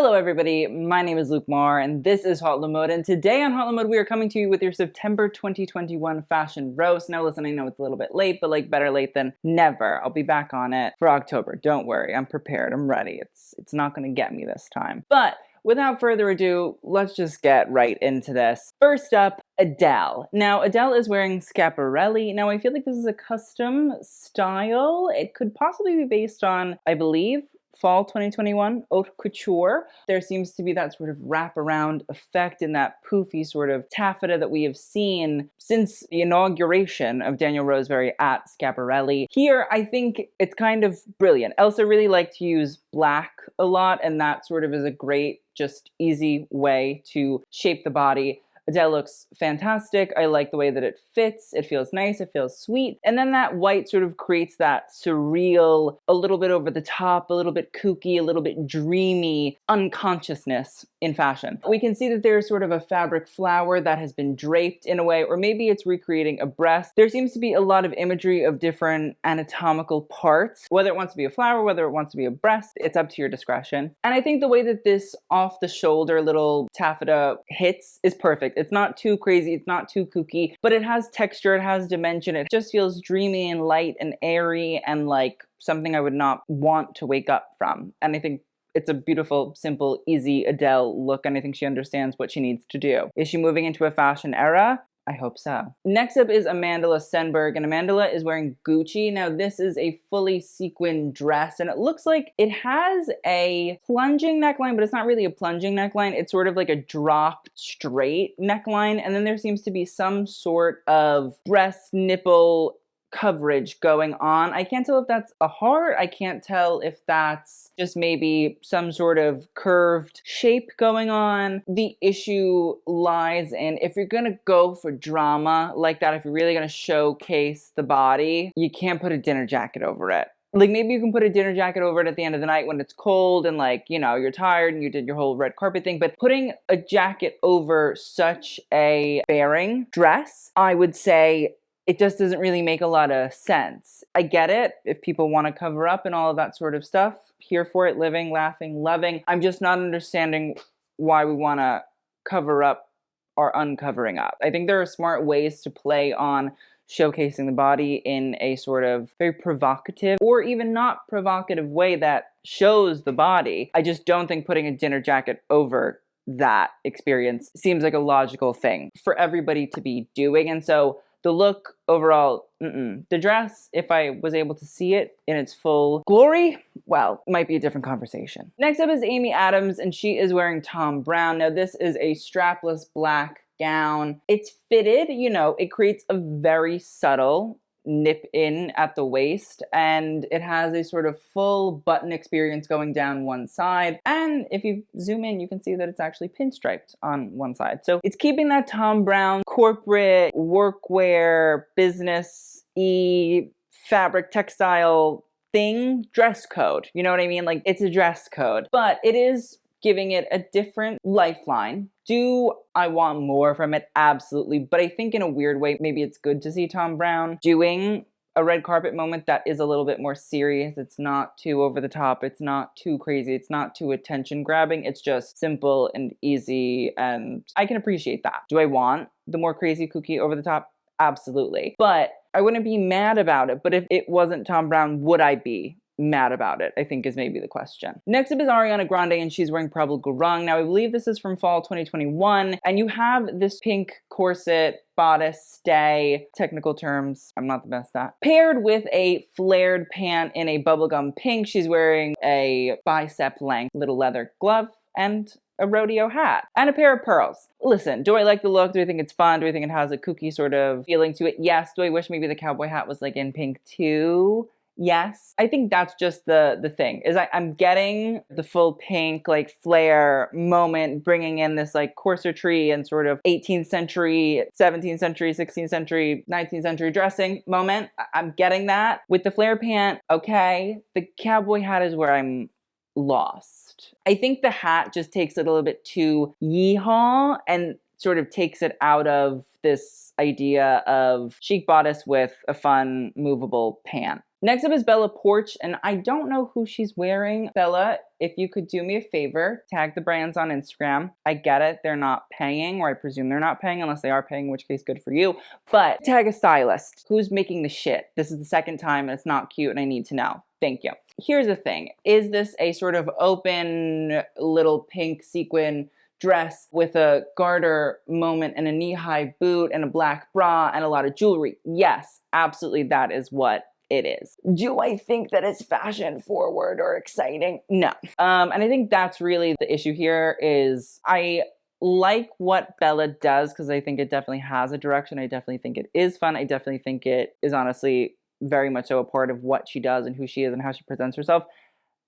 Hello everybody, my name is Luke Marr and this is Hot Mode, and today on Hot Mode we are coming to you with your September 2021 fashion roast. Now listen, I know it's a little bit late, but like better late than never. I'll be back on it for October. Don't worry, I'm prepared, I'm ready. It's not gonna get me this time. But without further ado, let's just get right into this. First up, Adele. Now, Adele is wearing Schiaparelli. Now, I feel like this is a custom style. It could possibly be based on, I believe, Fall 2021 haute couture. There seems to be that sort of wraparound effect in that poofy sort of taffeta that we have seen since the inauguration of Daniel Roseberry at Schiaparelli. Here, I think it's kind of brilliant. Elsa really liked to use black a lot, and that sort of is a great, just easy way to shape the body. Adele looks fantastic. I like the way that it fits. It feels nice. It feels sweet. And then that white sort of creates that surreal, a little bit over the top, a little bit kooky, a little bit dreamy unconsciousness in fashion. We can see that there's sort of a fabric flower that has been draped in a way, or maybe it's recreating a breast. There seems to be a lot of imagery of different anatomical parts, whether it wants to be a flower, whether it wants to be a breast, it's up to your discretion. And I think the way that this off the shoulder little taffeta hits is perfect. It's not too crazy, it's not too kooky, but it has texture, it has dimension. It just feels dreamy and light and airy and like something I would not want to wake up from. And I think it's a beautiful, simple, easy Adele look, and I think she understands what she needs to do. Is she moving into a fashion era? I hope so. Next up is Amandla Stenberg, and Amandla is wearing Gucci. Now this is a fully sequin dress, and it looks like it has a plunging neckline, but it's not really a plunging neckline. It's sort of like a dropped straight neckline, and then there seems to be some sort of breast nipple coverage going on. I can't tell if that's a heart. I can't tell if that's just maybe some sort of curved shape going on. The issue lies in, if you're gonna go for drama like that, if you're really gonna showcase the body, you can't put a dinner jacket over it. Like, maybe you can put a dinner jacket over it at the end of the night when it's cold and, like, you know, you're tired and you did your whole red carpet thing, but putting a jacket over such a bearing dress, I would say it just doesn't really make a lot of sense. I get it if people want to cover up and all of that sort of stuff. Here for it, living, laughing, loving. I'm just not understanding why we want to cover up or uncovering up. I think there are smart ways to play on showcasing the body in a sort of very provocative or even not provocative way that shows the body. I just don't think putting a dinner jacket over that experience seems like a logical thing for everybody to be doing. And so the look overall, The dress, if I was able to see it in its full glory, well, might be a different conversation. Next up is Amy Adams, and she is wearing Thom Browne. Now this is a strapless black gown. It's fitted, you know, it creates a very subtle nip in at the waist, and it has a sort of full button experience going down one side, and if you zoom in you can see that it's actually pinstriped on one side. So it's keeping that Thom Browne corporate workwear business-y fabric textile thing dress code, you know what I mean? Like, it's a dress code, but it is giving it a different lifeline. Do I want more from it? Absolutely. But I think in a weird way, maybe it's good to see Thom Browne doing a red carpet moment that is a little bit more serious. It's not too over the top. It's not too crazy. It's not too attention grabbing. It's just simple and easy, and I can appreciate that. Do I want the more crazy, kooky, over the top? Absolutely. But I wouldn't be mad about it. But if it wasn't Thom Browne, would I be mad about it, I think, is maybe the question. Next up is Ariana Grande, and she's wearing Prabal Gurung. Now I believe this is from fall 2021, and you have this pink corset, bodice, stay, technical terms I'm not the best at, paired with a flared pant in a bubblegum pink. She's wearing a bicep length little leather glove and a rodeo hat and a pair of pearls. Listen, do I like the look? Do I think it's fun? Do I think it has a kooky sort of feeling to it? Yes. Do I wish maybe the cowboy hat was like in pink too? Yes. I think that's just the thing, is I'm getting the full pink, like, flare moment, bringing in this, like, corsetry and sort of 18th century, 17th century, 16th century, 19th century dressing moment. I'm getting that. With the flare pant, okay. The cowboy hat is where I'm lost. I think the hat just takes it a little bit too yeehaw and sort of takes it out of this idea of chic bodice with a fun movable pant. Next up is Bella Poarch, and I don't know who she's wearing. Bella, if you could do me a favor, tag the brands on Instagram. I get it, they're not paying, or I presume they're not paying unless they are paying, in which case good for you. But tag a stylist. Who's making the shit? This is the second time and it's not cute and I need to know. Thank you. Here's the thing. Is this a sort of open little pink sequin dress with a garter moment and a knee-high boot and a black bra and a lot of jewelry? Yes, absolutely, that is what it is. Do I think that it's fashion forward or exciting? No. And I think that's really the issue here is I like what Bella does because I think it definitely has a direction. I definitely think it is fun. I definitely think it is honestly very much so a part of what she does and who she is and how she presents herself.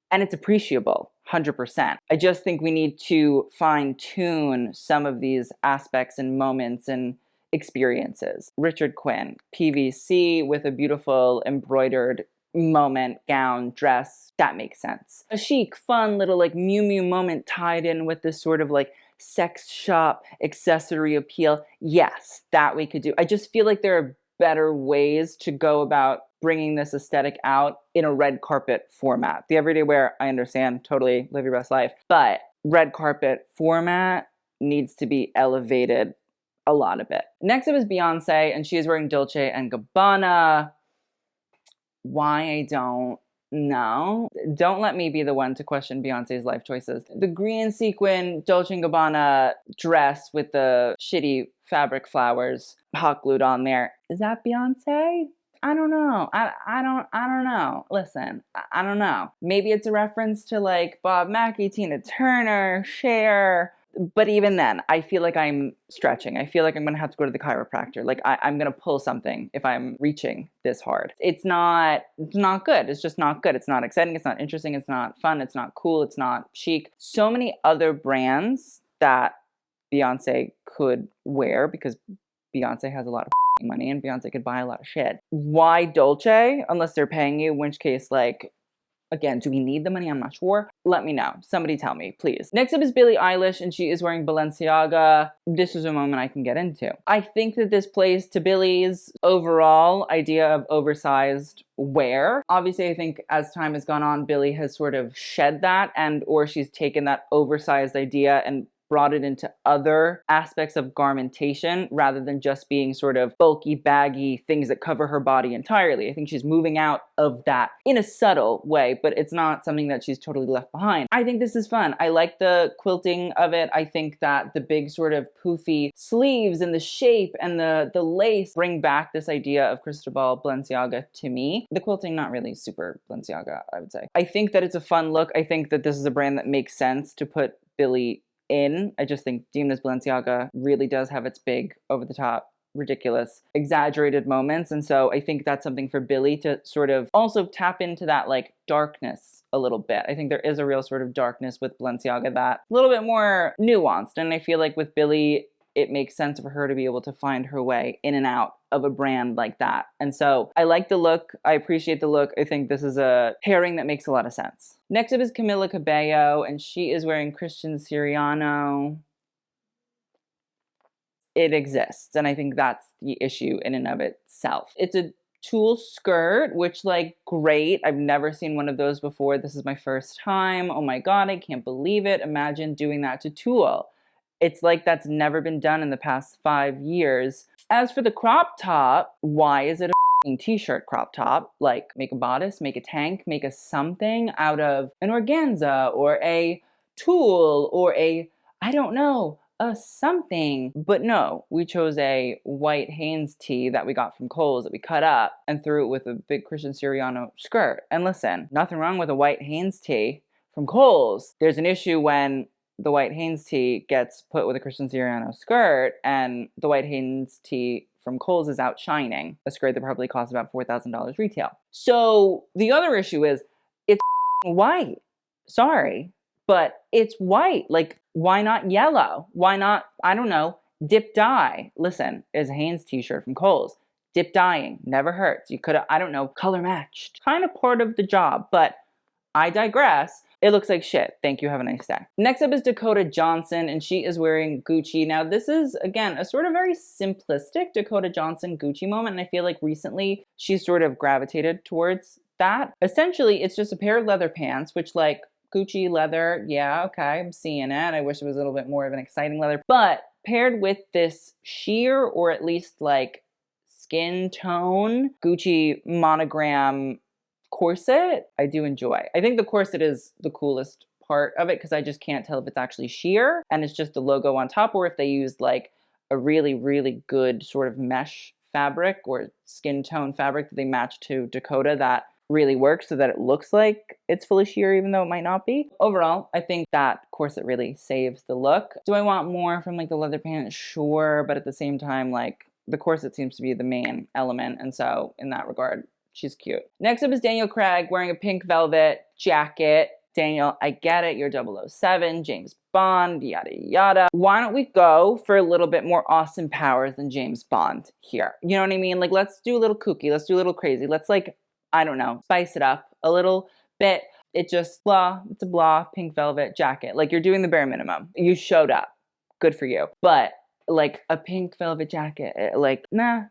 And it's appreciable, 100%. I just think we need to fine tune some of these aspects and moments and experiences. Richard Quinn, PVC with a beautiful embroidered moment, gown, dress, that makes sense. A chic, fun little like Miu Miu moment tied in with this sort of like sex shop accessory appeal. Yes, that we could do. I just feel like there are better ways to go about bringing this aesthetic out in a red carpet format. The everyday wear, I understand, totally live your best life, but red carpet format needs to be elevated a lot of it. Next up is Beyonce, and she is wearing Dolce and Gabbana. Why, I don't know. Don't let me be the one to question Beyonce's life choices. The green sequin Dolce & Gabbana dress with the shitty fabric flowers hot glued on there. Is that Beyonce? I don't know. I don't know. Listen, I don't know. Maybe it's a reference to like Bob Mackie, Tina Turner, Cher. But even then, I feel like I'm stretching. I feel like I'm going to have to go to the chiropractor. Like I'm going to pull something if I'm reaching this hard. It's not good. It's just not good. It's not exciting. It's not interesting. It's not fun. It's not cool. It's not chic. So many other brands that Beyonce could wear because Beyonce has a lot of money and Beyonce could buy a lot of shit. Why Dolce? Unless they're paying you, in which case, like, again, do we need the money? I'm not sure. Let me know. Somebody tell me, please. Next up is Billie Eilish, and she is wearing Balenciaga. This is a moment I can get into. I think that this plays to Billie's overall idea of oversized wear. Obviously, I think as time has gone on, Billie has sort of shed that or she's taken that oversized idea and brought it into other aspects of garmentation rather than just being sort of bulky, baggy things that cover her body entirely. I think she's moving out of that in a subtle way, but it's not something that she's totally left behind. I think this is fun. I like the quilting of it. I think that the big sort of poofy sleeves and the shape and the lace bring back this idea of Cristobal Balenciaga to me. The quilting, not really super Balenciaga, I would say. I think that it's a fun look. I think that this is a brand that makes sense to put Billie in. I just think Demna's Balenciaga really does have its big, over-the-top, ridiculous, exaggerated moments. And so I think that's something for Billie to sort of also tap into that like darkness a little bit. I think there is a real sort of darkness with Balenciaga that's a little bit more nuanced. And I feel like with Billie, it makes sense for her to be able to find her way in and out of a brand like that. And so I like the look. I appreciate the look. I think this is a pairing that makes a lot of sense. Next up is Camila Cabello, and she is wearing Christian Siriano. It exists, and I think that's the issue in and of itself. It's a tulle skirt, which like great. I've never seen one of those before. This is my first time. Oh my God, I can't believe it. Imagine doing that to tulle. It's like that's never been done in the past 5 years. As for the crop top, why is it a t-shirt crop top? Like, make a bodice, make a tank, make a something out of an organza or a tulle or a, I don't know, a something. But no, we chose a white Hanes tee that we got from Kohl's that we cut up and threw it with a big Christian Siriano skirt. And listen, nothing wrong with a white Hanes tee from Kohl's. There's an issue when the white Hanes tee gets put with a Christian Siriano skirt and the white Hanes tee from Kohl's is outshining a skirt that probably costs about $4,000 retail. So the other issue is it's white. Sorry, but it's white. Like, why not yellow? Why not, I don't know, dip dye? Listen, it's a Hanes t-shirt from Kohl's. Dip dyeing never hurts. You could have, I don't know, color matched. Kind of part of the job, but I digress. It looks like shit. Thank you. Have a nice day. Next up is Dakota Johnson, and she is wearing Gucci. Now, this is, again, a sort of very simplistic Dakota Johnson Gucci moment, and I feel like recently she's sort of gravitated towards that. Essentially, it's just a pair of leather pants, which, like, Gucci leather, yeah, okay, I'm seeing it. I wish it was a little bit more of an exciting leather, but paired with this sheer, or at least, like, skin tone Gucci monogram corset, I do enjoy. I think the corset is the coolest part of it because I just can't tell if it's actually sheer and it's just the logo on top, or if they used like a really, really good sort of mesh fabric or skin tone fabric that they match to Dakota that really works so that it looks like it's fully sheer even though it might not be. Overall, I think that corset really saves the look. Do I want more from like the leather pants? Sure, but at the same time, like the corset seems to be the main element, and so in that regard, she's cute. Next up is Daniel Craig wearing a pink velvet jacket. Daniel, I get it. You're 007, James Bond, yada, yada. Why don't we go for a little bit more Austin Powers than James Bond here? You know what I mean? Like, let's do a little kooky. Let's do a little crazy. Let's, like, I don't know, spice it up a little bit. It just, blah, it's a blah, pink velvet jacket. Like, you're doing the bare minimum. You showed up. Good for you. But, like, a pink velvet jacket, like, nah.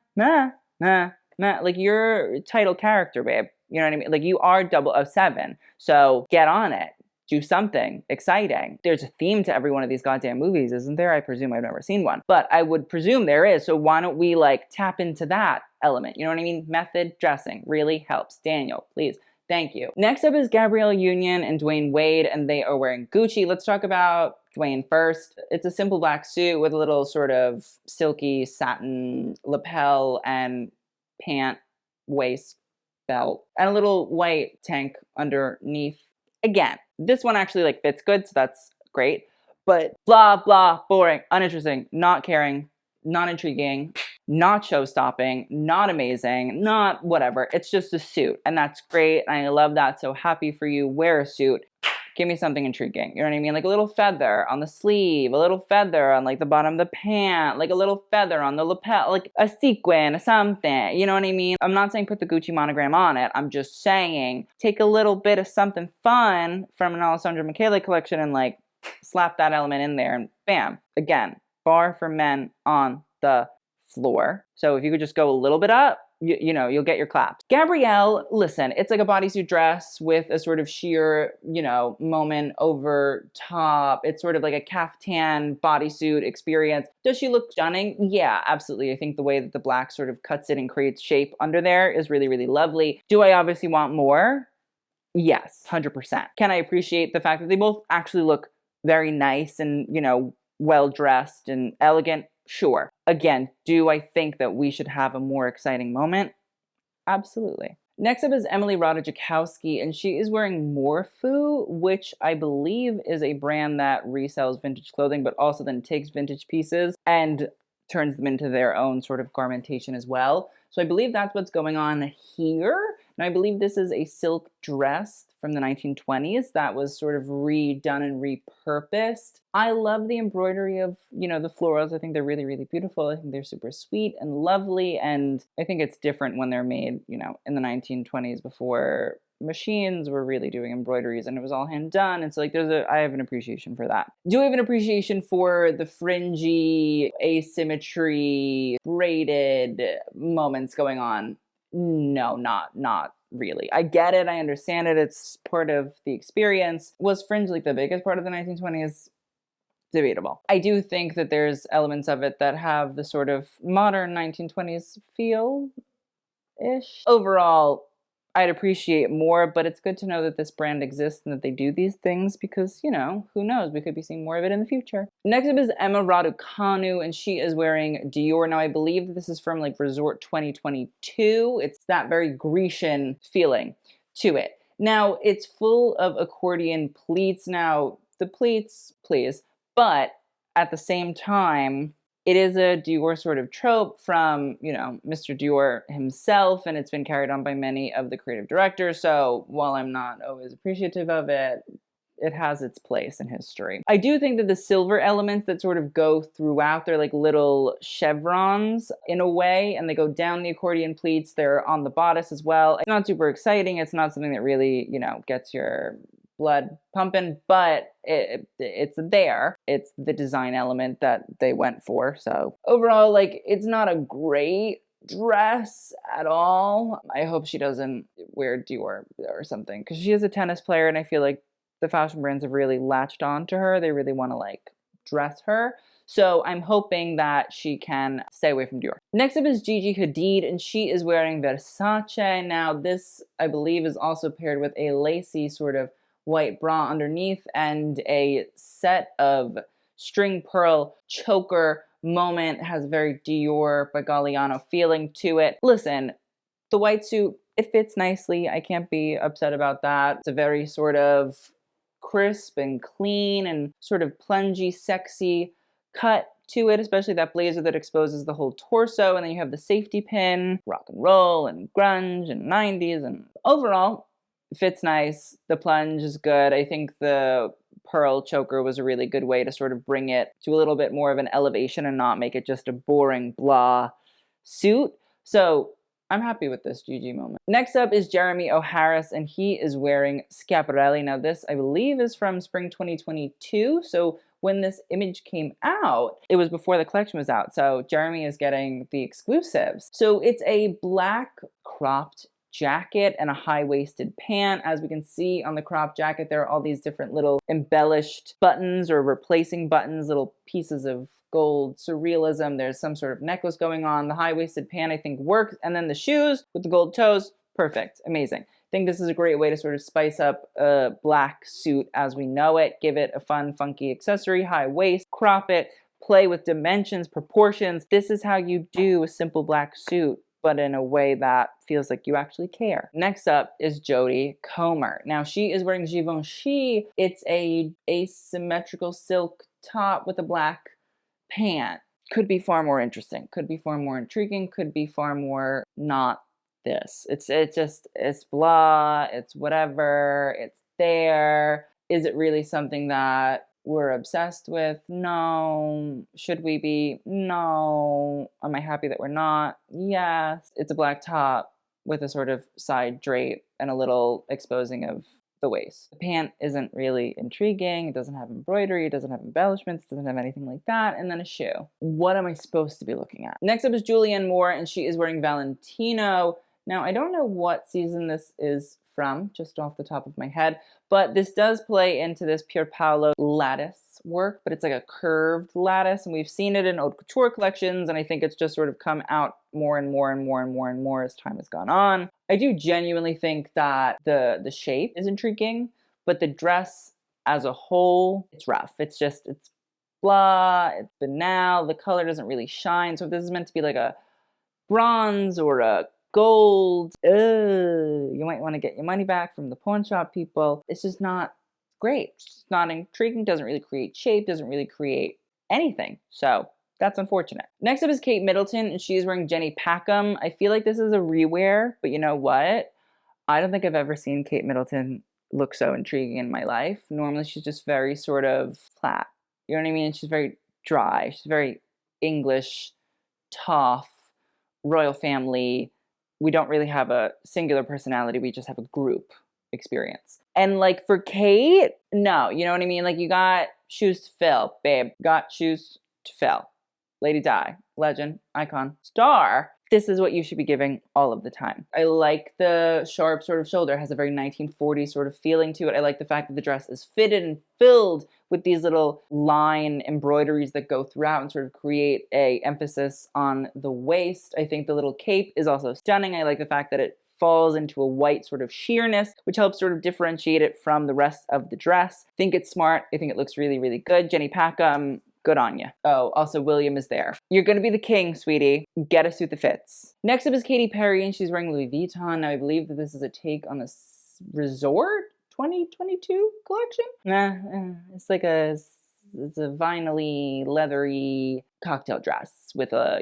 Like, you're title character, babe. You know what I mean? Like, you are 007. So get on it. Do something exciting. There's a theme to every one of these goddamn movies, isn't there? I presume I've never seen one. But I would presume there is. So why don't we, like, tap into that element? You know what I mean? Method dressing really helps. Daniel, please. Thank you. Next up is Gabrielle Union and Dwayne Wade, and they are wearing Gucci. Let's talk about Dwayne first. It's a simple black suit with a little sort of silky satin lapel and pant, waist, belt, and a little white tank underneath. Again, this one actually like fits good, so that's great. But blah, blah, boring, uninteresting, not caring, not intriguing, not show-stopping, not amazing, not whatever. It's just a suit, and that's great, and I love that. So happy for you. Wear a suit. Give me something intriguing. You know what I mean? Like a little feather on the sleeve, a little feather on like the bottom of the pant, like a little feather on the lapel, like a sequin or something. You know what I mean? I'm not saying put the Gucci monogram on it. I'm just saying take a little bit of something fun from an Alessandro Michele collection and like slap that element in there and bam. Again, bar for men on the floor. So if you could just go a little bit up, you know, you'll get your claps. Gabrielle, listen, it's like a bodysuit dress with a sort of sheer, you know, moment over top. It's sort of like a caftan bodysuit experience. Does she look stunning? Yeah, absolutely. I think the way that the black sort of cuts it and creates shape under there is really, really lovely. Do I obviously want more? Yes, 100%. Can I appreciate the fact that they both actually look very nice and, you know, well-dressed and elegant? Sure. Again, do I think that we should have a more exciting moment? Absolutely. Next up is Emily Ratajkowski, and she is wearing Morphe, which I believe is a brand that resells vintage clothing, but also then takes vintage pieces and turns them into their own sort of garmentation as well. So I believe that's what's going on here. Now I believe this is a silk dress from the 1920s that was sort of redone and repurposed. I love the embroidery of, you know, the florals. I think they're really, really beautiful. I think they're super sweet and lovely. And I think it's different when they're made, you know, in the 1920s before machines were really doing embroideries and it was all hand done. And so like I have an appreciation for that. Do I have an appreciation for the fringy, asymmetry, braided moments going on? No, not really. I get it. I understand it. It's part of the experience. Was fringe like the biggest part of the 1920s? Debatable. I do think that there's elements of it that have the sort of modern 1920s feel-ish. Overall, I'd appreciate more, but it's good to know that this brand exists and that they do these things because, you know, who knows? We could be seeing more of it in the future. Next up is Emma Raducanu, and she is wearing Dior. Now, I believe that this is from like Resort 2022. It's that very Grecian feeling to it. Now, it's full of accordion pleats. Now, the pleats, please, but at the same time, it is a Dior sort of trope from, you know, Mr. Dior himself, and it's been carried on by many of the creative directors. So while I'm not always appreciative of it, it has its place in history. I do think that the silver elements that sort of go throughout, they're like little chevrons in a way, and they go down the accordion pleats. They're on the bodice as well. It's not super exciting. It's not something that really, you know, gets your blood pumping, but it's there. It's the design element that they went for. So overall, like, it's not a great dress at all. I hope she doesn't wear Dior or something, because she is a tennis player, and I feel like the fashion brands have really latched on to her. They really want to like dress her. So I'm hoping that she can stay away from Dior. Next up is Gigi Hadid, and she is wearing Versace. Now this, I believe, is also paired with a lacy sort of white bra underneath and a set of string pearl choker moment. It has a very Dior by Galliano feeling to it. Listen, the white suit, it fits nicely. I can't be upset about that. It's a very sort of crisp and clean and sort of plungy, sexy cut to it, especially that blazer that exposes the whole torso. And then you have the safety pin, rock and roll and grunge and 90s. And overall, it fits nice. The plunge is good. I think the pearl choker was a really good way to sort of bring it to a little bit more of an elevation and not make it just a boring blah suit. So I'm happy with this Gigi moment. Next up is Jeremy O'Harris, and he is wearing Schiaparelli. Now this, I believe, is from spring 2022. So when this image came out, it was before the collection was out. So Jeremy is getting the exclusives. So it's a black cropped jacket and a high-waisted pant. As we can see on the crop jacket, there are all these different little embellished buttons or replacing buttons, little pieces of gold surrealism. There's some sort of necklace going on. The high-waisted pant, I think, works. And then the shoes with the gold toes, perfect, amazing. I think this is a great way to sort of spice up a black suit as we know it. Give it a fun, funky accessory, high waist, crop it, play with dimensions, proportions. This is how you do a simple black suit, but in a way that feels like you actually care. Next up is Jodie Comer. Now she is wearing Givenchy. It's a asymmetrical silk top with a black pant. Could be far more interesting, could be far more intriguing, could be far more not this. It's blah, it's whatever, it's there. Is it really something that we're obsessed with? No. Should we be? No. Am I happy that we're not? Yes. It's a black top with a sort of side drape and a little exposing of the waist. The pant isn't really intriguing. It doesn't have embroidery. It doesn't have embellishments. It doesn't have anything like that. And then a shoe. What am I supposed to be looking at? Next up is Julianne Moore, and she is wearing Valentino. Now, I don't know what season this is from, just off the top of my head, but this does play into this Pier Paolo lattice work, but it's like a curved lattice, and we've seen it in haute couture collections, and I think it's just sort of come out more and more and more and more and more as time has gone on. I do genuinely think that the shape is intriguing, but the dress as a whole, it's rough. It's blah, it's banal, the color doesn't really shine. So if this is meant to be like a bronze or a gold, you might want to get your money back from the pawn shop people. It's just not great. It's just not intriguing, doesn't really create shape, doesn't really create anything. So that's unfortunate. Next up is Kate Middleton, and she's wearing Jenny Packham. I feel like this is a rewear, but you know what? I don't think I've ever seen Kate Middleton look so intriguing in my life. Normally she's just very sort of flat. You know what I mean? She's very dry. She's very English, tough, royal family. We don't really have a singular personality. We just have a group experience. And like for Kate, no, you know what I mean? Like you got shoes to fill, babe. Got shoes to fill. Lady Di, legend, icon, star. This is what you should be giving all of the time. I like the sharp sort of shoulder. It has a very 1940s sort of feeling to it. I like the fact that the dress is fitted and filled with these little line embroideries that go throughout and sort of create a emphasis on the waist. I think the little cape is also stunning. I like the fact that it falls into a white sort of sheerness, which helps sort of differentiate it from the rest of the dress. I think it's smart. I think it looks really, really good. Jenny Packham, good on you. Oh, also William is there. You're going to be the king, sweetie. Get a suit that fits. Next up is Katy Perry, and she's wearing Louis Vuitton. Now, I believe that this is a take on this Resort 2022 collection. It's like it's a vinyl-y, leathery cocktail dress with a,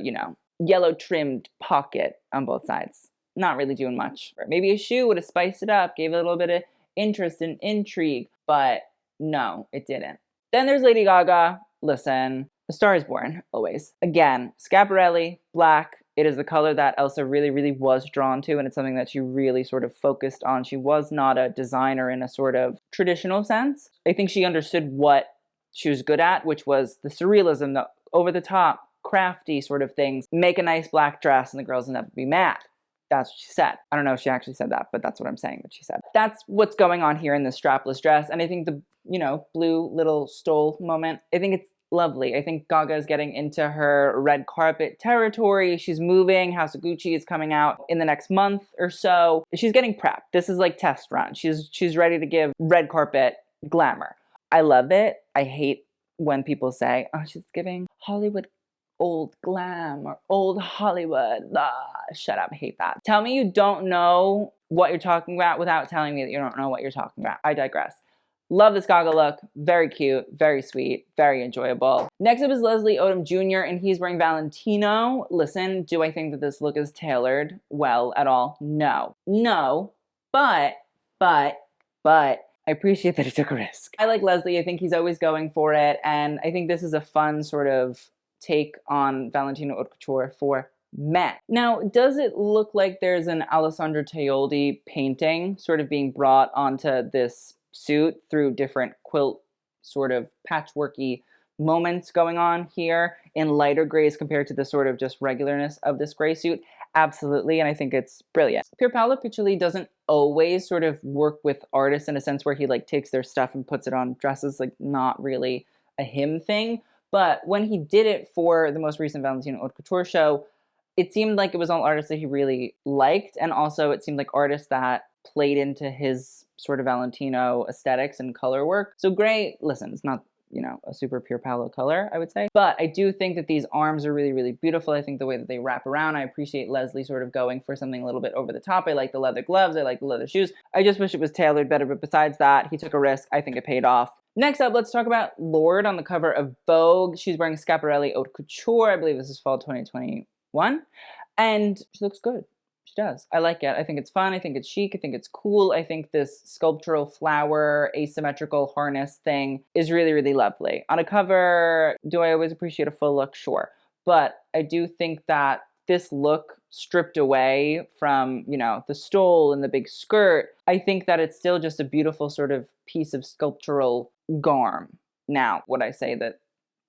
yellow trimmed pocket on both sides. Not really doing much. Maybe a shoe would have spiced it up, gave it a little bit of interest and intrigue, but no, it didn't. Then there's Lady Gaga. Listen, A Star is Born, always. Again, Schiaparelli, black, It is the color that Elsa really, really was drawn to, and it's something that she really sort of focused on. She was not a designer in a sort of traditional sense. I think she understood what she was good at, which was the surrealism, the over-the-top, crafty sort of things. Make a nice black dress and the girls will never be mad. That's what she said. I don't know if she actually said that, but that's what I'm saying that she said. That's what's going on here in this strapless dress. And I think the, blue little stole moment, I think it's lovely. I think Gaga is getting into her red carpet territory. She's moving. House of Gucci is coming out in the next month or so. She's getting prepped. This is like test run. She's ready to give red carpet glamour. I love it. I hate when people say, oh, she's giving Hollywood old glam or old Hollywood. Shut up. I hate that. Tell me you don't know what you're talking about without telling me that you don't know what you're talking about. I digress. Love this Gaga look. Very cute, very sweet, very enjoyable. Next up is Leslie Odom Jr. and he's wearing Valentino. Listen, do I think that this look is tailored well at all? No. No, but I appreciate that he took a risk. I like Leslie. I think he's always going for it. And I think this is a fun sort of take on Valentino Haute Couture for men. Now, does it look like there's an Alessandro Teoldi painting sort of being brought onto this suit through different quilt sort of patchworky moments going on here in lighter grays compared to the sort of just regularness of this gray suit? Absolutely, and I think it's brilliant. Pier Paolo Piccioli doesn't always sort of work with artists in a sense where he like takes their stuff and puts it on dresses, like not really a him thing. But when he did it for the most recent Valentino Haute Couture show, it seemed like it was all artists that he really liked, and also it seemed like artists that played into his sort of Valentino aesthetics and color work. So gray, listen, it's not, a super Pier Paolo color, I would say. But I do think that these arms are really, really beautiful. I think the way that they wrap around, I appreciate Leslie sort of going for something a little bit over the top. I like the leather gloves. I like the leather shoes. I just wish it was tailored better. But besides that, he took a risk. I think it paid off. Next up, let's talk about Lorde on the cover of Vogue. She's wearing Schiaparelli Haute Couture. I believe this is fall 2021. And she looks good. She does. I like it. I think it's fun. I think it's chic. I think it's cool. I think this sculptural flower, asymmetrical harness thing is really, really lovely. On a cover, do I always appreciate a full look? Sure. But I do think that this look stripped away from, the stole and the big skirt, I think that it's still just a beautiful sort of piece of sculptural garm. Now, would I say that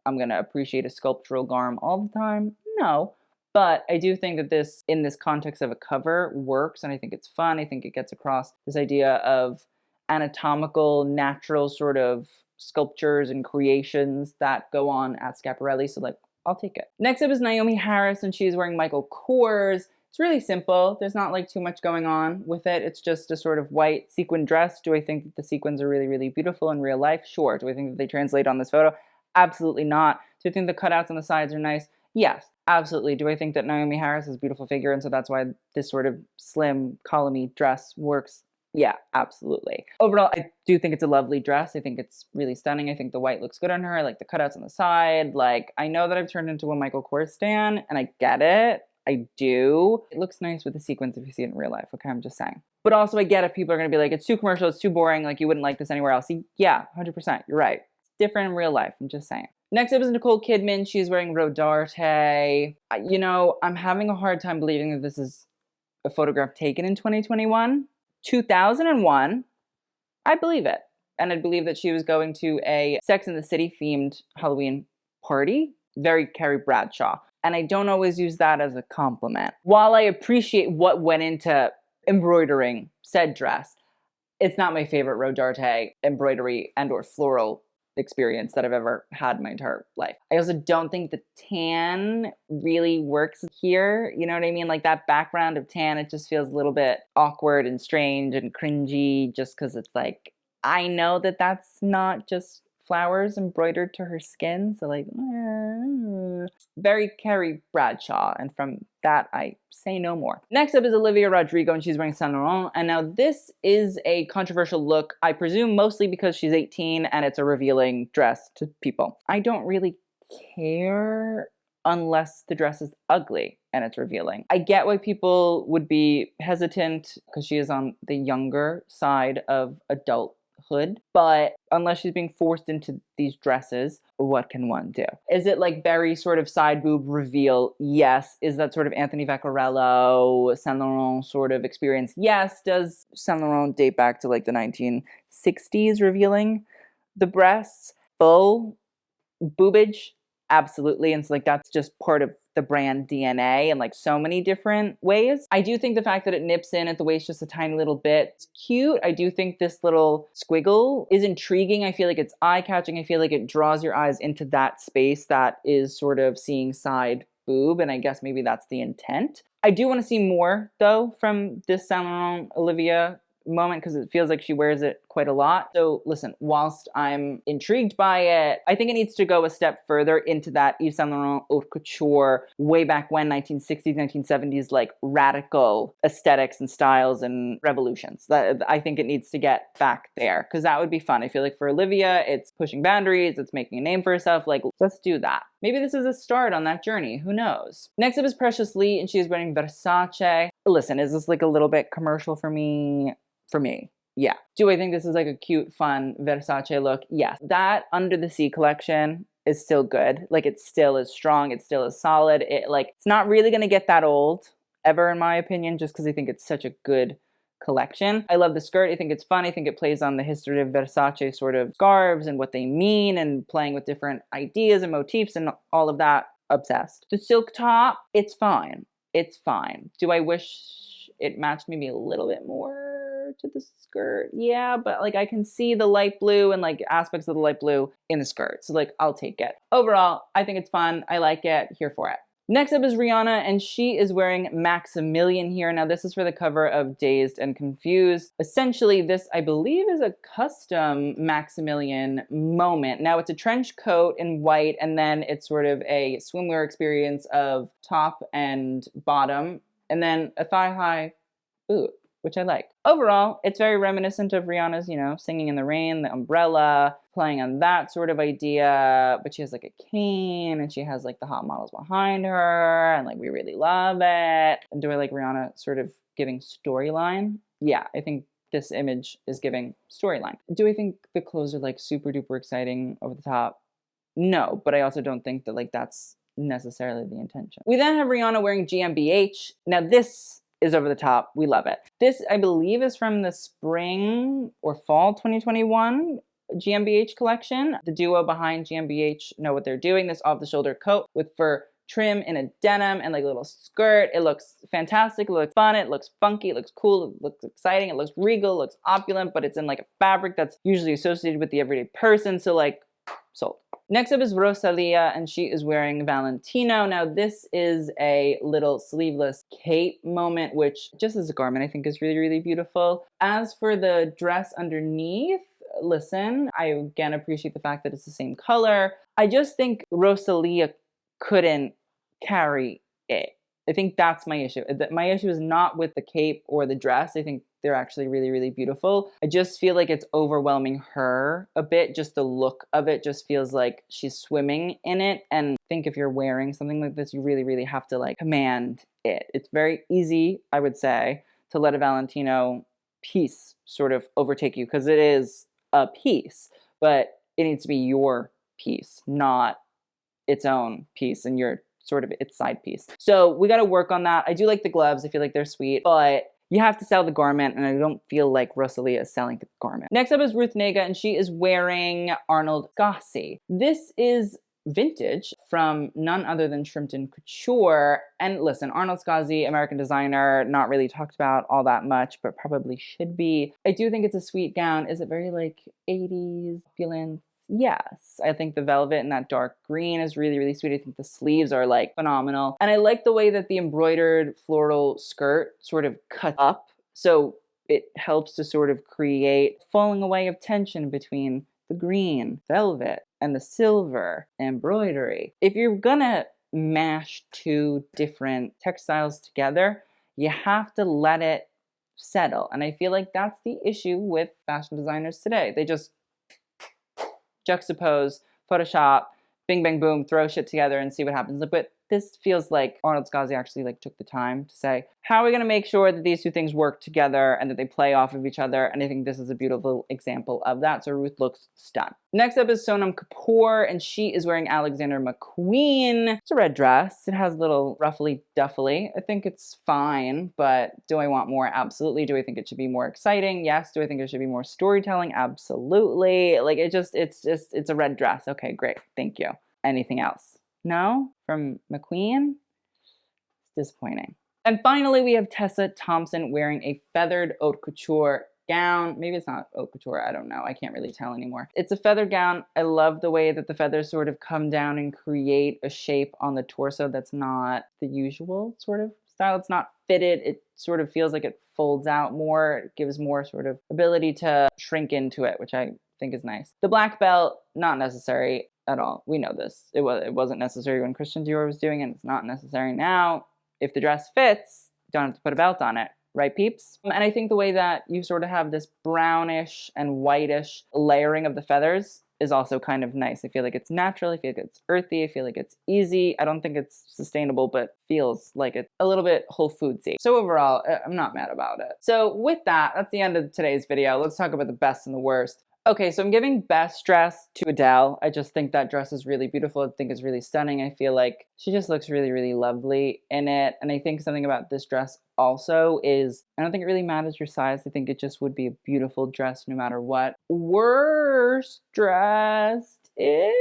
I'm going to appreciate a sculptural garm all the time? No. But I do think that this, in this context of a cover, works, and I think it's fun. I think it gets across this idea of anatomical, natural sort of sculptures and creations that go on at Schiaparelli, so I'll take it. Next up is Naomi Harris, and she's wearing Michael Kors. It's really simple. There's not too much going on with it. It's just a sort of white sequin dress. Do I think that the sequins are really, really beautiful in real life? Sure. Do I think that they translate on this photo? Absolutely not. Do I think the cutouts on the sides are nice? Yes. Absolutely. Do I think that Naomi Harris has a beautiful figure and so that's why this sort of slim column-y dress works? Yeah, absolutely. Overall, I do think it's a lovely dress. I think it's really stunning. I think the white looks good on her. I like the cutouts on the side. I know that I've turned into a Michael Kors stan and I get it. I do. It looks nice with the sequins if you see it in real life. Okay, I'm just saying. But also I get if people are going to be like, it's too commercial, it's too boring, you wouldn't like this anywhere else. Yeah, 100%. You're right. It's different in real life. I'm just saying. Next up is Nicole Kidman. She's wearing Rodarte. I'm having a hard time believing that this is a photograph taken in 2021. 2001, I believe it. And I believe that she was going to a Sex and the City themed Halloween party. Very Carrie Bradshaw. And I don't always use that as a compliment. While I appreciate what went into embroidering said dress, it's not my favorite Rodarte embroidery and or floral experience that I've ever had in my entire life. I also don't think the tan really works here. You know what I mean? That background of tan, it just feels a little bit awkward and strange and cringy just because it's I know that that's not just flowers embroidered to her skin. So very Carrie Bradshaw. And from that, I say no more. Next up is Olivia Rodrigo, and she's wearing Saint Laurent. And now this is a controversial look, I presume mostly because she's 18 and it's a revealing dress to people. I don't really care unless the dress is ugly and it's revealing. I get why people would be hesitant because she is on the younger side of adulthood. could, but unless she's being forced into these dresses, what can one do? Is it like very sort of side boob reveal? Yes. Is that sort of Anthony Vaccarello, Saint Laurent sort of experience? Yes. Does Saint Laurent date back to like the 1960s revealing the breasts? Full boobage? Absolutely. And so like that's just part of the brand DNA in like so many different ways. I do think the fact that it nips in at the waist just a tiny little bit is cute. I do think this little squiggle is intriguing. I feel like it's eye-catching. I feel like it draws your eyes into that space that is sort of seeing side boob, and I guess maybe that's the intent. I do want to see more though from this Saint Laurent Olivia moment because it feels like she wears it quite a lot. So listen, whilst I'm intrigued by it, I think it needs to go a step further into that Yves Saint Laurent haute couture way back when, 1960s, 1970s, like radical aesthetics and styles and revolutions. That I think it needs to get back there because that would be fun. I feel like for Olivia, it's pushing boundaries, it's making a name for herself. Like, let's do that. Maybe this is a start on that journey. Who knows? Next up is Precious Lee, and she is wearing Versace. Listen, is this like a little bit commercial for me? For me, yeah. Do I think this is like a cute, fun Versace look? Yes. That Under the Sea collection is still good. Like it still is strong. It still is solid. It's not really gonna get that old ever in my opinion, just because I think it's such a good collection. I love the skirt. I think it's fun. I think it plays on the history of Versace sort of scarves and what they mean and playing with different ideas and motifs and all of that. Obsessed. The silk top, it's fine. It's fine. Do I wish it matched maybe a little bit more to the skirt? Yeah, but like I can see the light blue and like aspects of the light blue in the skirt. So like I'll take it. Overall, I think it's fun. I like it. Here for it. Next up is Rihanna, and she is wearing Maximilian here. Now this is for the cover of Dazed and Confused. Essentially, this I believe is a custom Maximilian moment. Now it's a trench coat in white, and then it's sort of a swimwear experience of top and bottom, and then a thigh-high boot, which I like. Overall, it's very reminiscent of Rihanna's, Singing in the Rain, the umbrella, playing on that sort of idea, but she has like a cane and she has like the hot models behind her and like we really love it. And do I like Rihanna sort of giving storyline? Yeah, I think this image is giving storyline. Do I think the clothes are like super duper exciting over the top? No, but I also don't think that like that's necessarily the intention. We then have Rihanna wearing GmbH. Now this is over the top. We love it. This, I believe, is from the spring or fall 2021 GmbH collection. The duo behind GmbH know what they're doing. This off-the-shoulder coat with fur trim in a denim and like a little skirt. It looks fantastic. It looks fun. It looks funky. It looks cool. It looks exciting. It looks regal. It looks opulent, but it's in like a fabric that's usually associated with the everyday person. So like, sold. Next up is Rosalia, and she is wearing Valentino. Now this is a little sleeveless cape moment, which just as a garment I think is really, really beautiful. As for the dress underneath, listen, I again appreciate the fact that it's the same color. I just think Rosalia couldn't carry it. I think that's my issue. My issue is not with the cape or the dress. I think they're actually really, really beautiful. I just feel like it's overwhelming her a bit. Just the look of it just feels like she's swimming in it. And I think if you're wearing something like this, you really, really have to like command it. It's very easy, I would say, to let a Valentino piece sort of overtake you because it is a piece, but it needs to be your piece, not its own piece and your sort of its side piece. So we got to work on that. I do like the gloves. I feel like they're sweet, but you have to sell the garment, and I don't feel like Rosalia is selling the garment. Next up is Ruth Negga, and she is wearing Arnold Gossi. This is vintage from none other than Shrimpton Couture. And listen, Arnold Gossi, American designer, not really talked about all that much, but probably should be. I do think it's a sweet gown. Is it very like 80s feeling? Yes, I think the velvet and that dark green is really, really sweet. I think the sleeves are like phenomenal. And I like the way that the embroidered floral skirt sort of cuts up. So it helps to sort of create falling away of tension between the green velvet and the silver embroidery. If you're gonna mash two different textiles together, you have to let it settle. And I feel like that's the issue with fashion designers today. They just juxtapose, Photoshop, bing, bang, boom, throw shit together and see what happens. But this feels like Arnold Scaasi actually like took the time to say, how are we going to make sure that these two things work together and that they play off of each other? And I think this is a beautiful example of that. So Ruth looks stunned. Next up is Sonam Kapoor, and she is wearing Alexander McQueen. It's a red dress. It has a little ruffly duffly. I think it's fine, but do I want more? Absolutely. Do I think it should be more exciting? Yes. Do I think there should be more storytelling? Absolutely. Like it's a red dress. Okay, great. Thank you. Anything else? No? From McQueen? It's disappointing. And finally, we have Tessa Thompson wearing a feathered haute couture gown. Maybe it's not haute couture. I don't know. I can't really tell anymore. It's a feathered gown. I love the way that the feathers sort of come down and create a shape on the torso that's not the usual sort of style. It's not fitted. It sort of feels like it folds out more. It gives more sort of ability to shrink into it, which I think is nice. The black belt, not necessary at all. We know this. It wasn't necessary when Christian Dior was doing it. It's not necessary now. If the dress fits, don't have to put a belt on it. Right, peeps? And I think the way that you sort of have this brownish and whitish layering of the feathers is also kind of nice. I feel like it's natural. I feel like it's earthy. I feel like it's easy. I don't think it's sustainable, but feels like it's a little bit Whole Foodsy. So overall, I'm not mad about it. So with that, that's the end of today's video. Let's talk about the best and the worst. Okay, so I'm giving best dress to Adele. I just think that dress is really beautiful. I think it's really stunning. I feel like she just looks really, really lovely in it. And I think something about this dress also is, I don't think it really matters your size. I think it just would be a beautiful dress no matter what. Worst dressed is...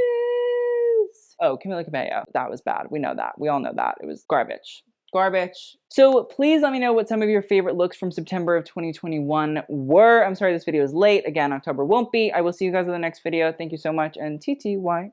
oh, Camila Cabello. That was bad. We know that. We all know that. It was garbage. Garbage. So please let me know what some of your favorite looks from September of 2021 were. I'm sorry this video is late. Again, October won't be. I will see you guys in the next video. Thank you so much, and TTY.